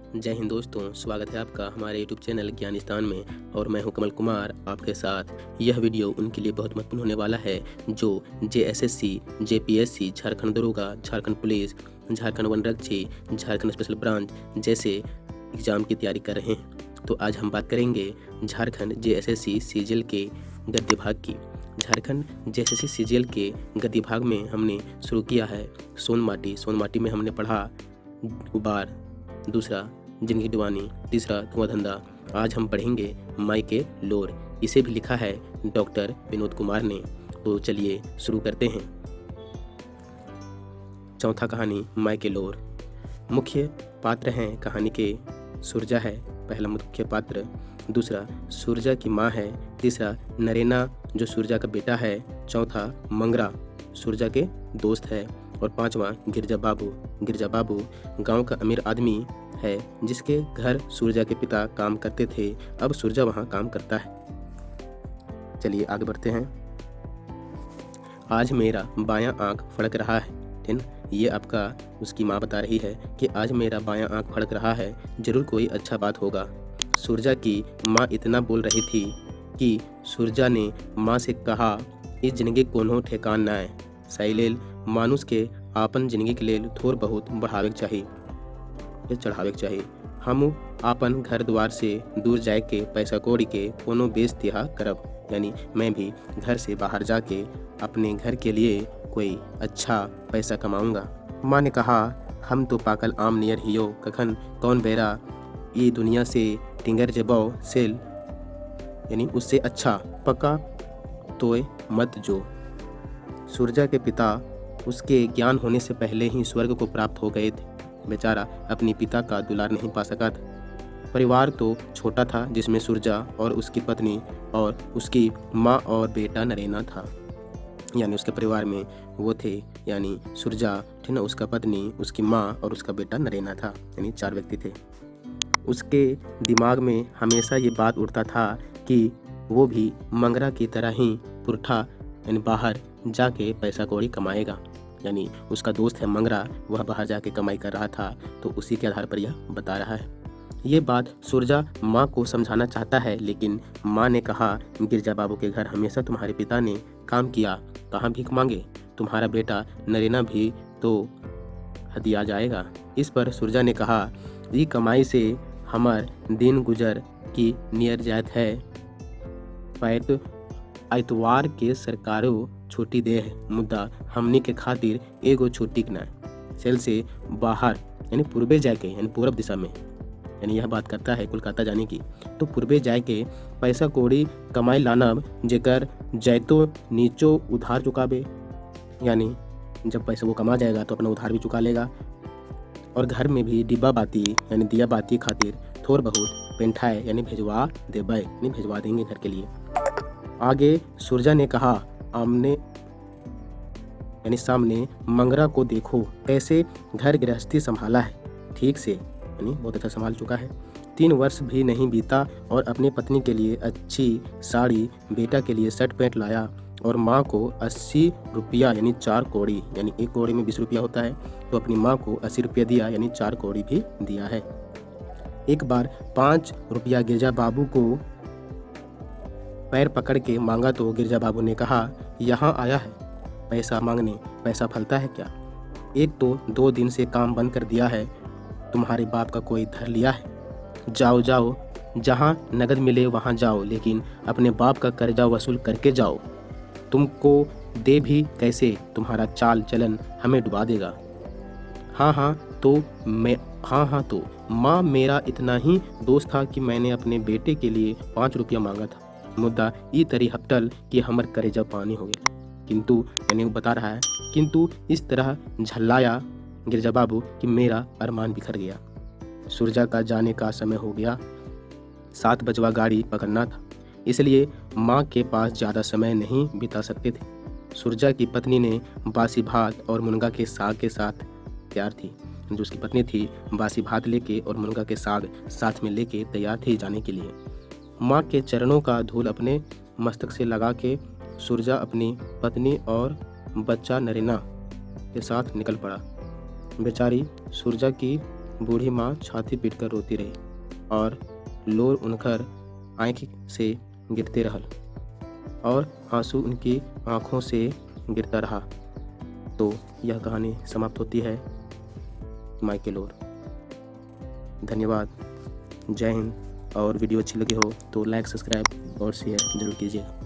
जय हिंद दोस्तों, स्वागत है आपका हमारे यूट्यूब चैनल ज्ञानिस्तान में। और मैं हूं कमल कुमार आपके साथ। यह वीडियो उनके लिए बहुत महत्वपूर्ण होने वाला है जो जेएसएससी, जेपीएससी, झारखंड दरोगा, झारखंड पुलिस, झारखंड वनरक्षी, झारखंड स्पेशल ब्रांच जैसे एग्ज़ाम की तैयारी कर रहे हैं। तो आज हम बात करेंगे झारखंड जेएसएससी सीजीएल के गद्य भाग की। झारखंड जेएसएससी सीजीएल के गद्य भाग में हमने शुरू किया है सोनमाटी में हमने पढ़ा उबार, दूसरा जिंदगी दीवानी, तीसरा धुआंधंधा। आज हम पढ़ेंगे मायके लोर। इसे भी लिखा है डॉक्टर विनोद कुमार ने। तो चलिए शुरू करते हैं। चौथा कहानी मायके लोर। मुख्य पात्र हैं कहानी के सुरजा है पहला मुख्य पात्र, दूसरा सुरजा की माँ है, तीसरा नरेना जो सुरजा का बेटा है, चौथा मंगरा सुरजा के दोस्त है और पांचवा गिरजा बाबू गांव का अमीर आदमी है जिसके घर सुरजा के पिता काम करते थे। अब सुरजा वहां काम करता है। चलिए आगे बढ़ते हैं। आज मेरा बायां आंख फड़क रहा है। ये आपका उसकी माँ बता रही है कि आज मेरा बायां आंख फड़क रहा है, जरूर कोई अच्छा बात होगा। सुरजा की माँ इतना बोल रही थी कि सुरजा ने माँ से कहा, इस जिंदगी कोनो ठेकान ना है, साइलेल मानुष के आपन जिंदगी के लेल थोड़ बहुत बढ़ावे चाहिए या चढ़ावे चाहिए। हम आपन घर द्वार से दूर जाए के पैसा कौड़ी के कोनो बेच तिहा करब, यानी मैं भी घर से बाहर जाके अपने घर के लिए कोई अच्छा पैसा कमाऊंगा। माँ ने कहा, हम तो पाकल आम नियर हियो, कखन कौन बेरा ये दुनिया से टिंगर जबो सेल, यानी उससे अच्छा पक्का तोय मत जो। सुरजा के पिता उसके ज्ञान होने से पहले ही स्वर्ग को प्राप्त हो गए थे। बेचारा अपने पिता का दुलार नहीं पा सका था। परिवार तो छोटा था जिसमें सुरजा और उसकी पत्नी और उसकी माँ और बेटा नरेना था, यानी उसके परिवार में वो थे, यानी सुरजा थी ना, उसका पत्नी, उसकी माँ और उसका बेटा नरेना था, यानी 4 व्यक्ति थे। उसके दिमाग में हमेशा ये बात उठता था कि वो भी मंगरा की तरह ही पुरठा यानी बाहर जाके पैसा कौड़ी कमाएगा। यानी उसका दोस्त है मंगरा, वह बाहर जाके कमाई कर रहा था, तो उसी के आधार पर यह बता रहा है। ये बात सुरजा माँ को समझाना चाहता है, लेकिन माँ ने कहा, गिरजा बाबू के घर हमेशा तुम्हारे पिता ने काम किया, कहाँ भीख मांगे, तुम्हारा बेटा नरेना भी तो हदिया जाएगा। इस पर सुरजा ने कहा, ये कमाई से हमार दिन गुजर की नियर जात है, पैत आइतवार के सरकारों छोटी दे है, मुद्दा हमनी के खातिर एगो छोटी ना सेल से बाहर यानी पूर्वे जाके, यानी पूरब दिशा में, यानी यह बात करता है कोलकाता जाने की, तो पूर्वे जाके पैसा कौड़ी कमाई लानब, जेकर जैतो नीचो उधार चुकाबे, यानी जब पैसा वो कमा जाएगा तो अपना उधार भी चुका लेगा, और घर में भी डिब्बा बाती यानी दिया बाती खातिर थोड़ बहुत पेंठाए यानी भेजवा देबे, यानी भेजवा देंगे घर के लिए। आगे सुरजा ने कहा, आमने यानी सामने मंगरा को देखो कैसे घर गृहस्थी संभाला है, ठीक से, यानी बहुत अच्छा संभाल चुका है। 3 वर्ष भी नहीं बीता और अपनी पत्नी के लिए अच्छी साड़ी, बेटा के लिए शर्ट पैंट लाया और माँ को 80 रुपया यानी 4 कौड़ी, यानी 1 कौड़ी में 20 रुपया होता है, तो अपनी माँ को 80 रुपया दिया, यानी 4 कौड़ी भी दिया है। एक बार 5 रुपया गिरजा बाबू को पैर पकड़ के मांगा तो गिरजा बाबू ने कहा, यहाँ आया है पैसा मांगने, पैसा फलता है क्या? एक तो 2 दिन से काम बंद कर दिया है, तुम्हारे बाप का कोई धर लिया है? जाओ जहाँ नगद मिले वहाँ जाओ, लेकिन अपने बाप का कर्जा वसूल करके जाओ। तुमको दे भी कैसे, तुम्हारा चाल चलन हमें डुबा देगा। हाँ तो माँ मेरा इतना ही दोस्त था कि मैंने अपने बेटे के लिए 5 रुपया मांगा था, मुद्दा ई तरी हपटल कि हमर करेजा पानी हो गया। किंतु यानी वो बता रहा है, किंतु इस तरह झल्लाया गिरजा बाबू कि मेरा अरमान बिखर गया। सुरजा का जाने का समय हो गया, 7 बजवा गाड़ी पकड़ना था, इसलिए माँ के पास ज़्यादा समय नहीं बिता सकते थे। सुरजा की पत्नी ने बासी भात और मुनगा के साग के साथ तैयार थी, जो उसकी पत्नी थी बासी भात लेके और मुनगा के साग साथ में लेके तैयार थी जाने के लिए। माँ के चरणों का धूल अपने मस्तक से लगा के सुरजा अपनी पत्नी और बच्चा नरेना के साथ निकल पड़ा। बेचारी सुरजा की बूढ़ी माँ छाती पीटकर रोती रही और लोर उनकर आँख से गिरते रहल और आंसू उनकी आँखों से गिरता रहा। तो यह कहानी समाप्त होती है माइकल और। धन्यवाद, जय हिंद। और वीडियो अच्छी लगी हो तो लाइक, सब्सक्राइब और शेयर जरूर कीजिएगा।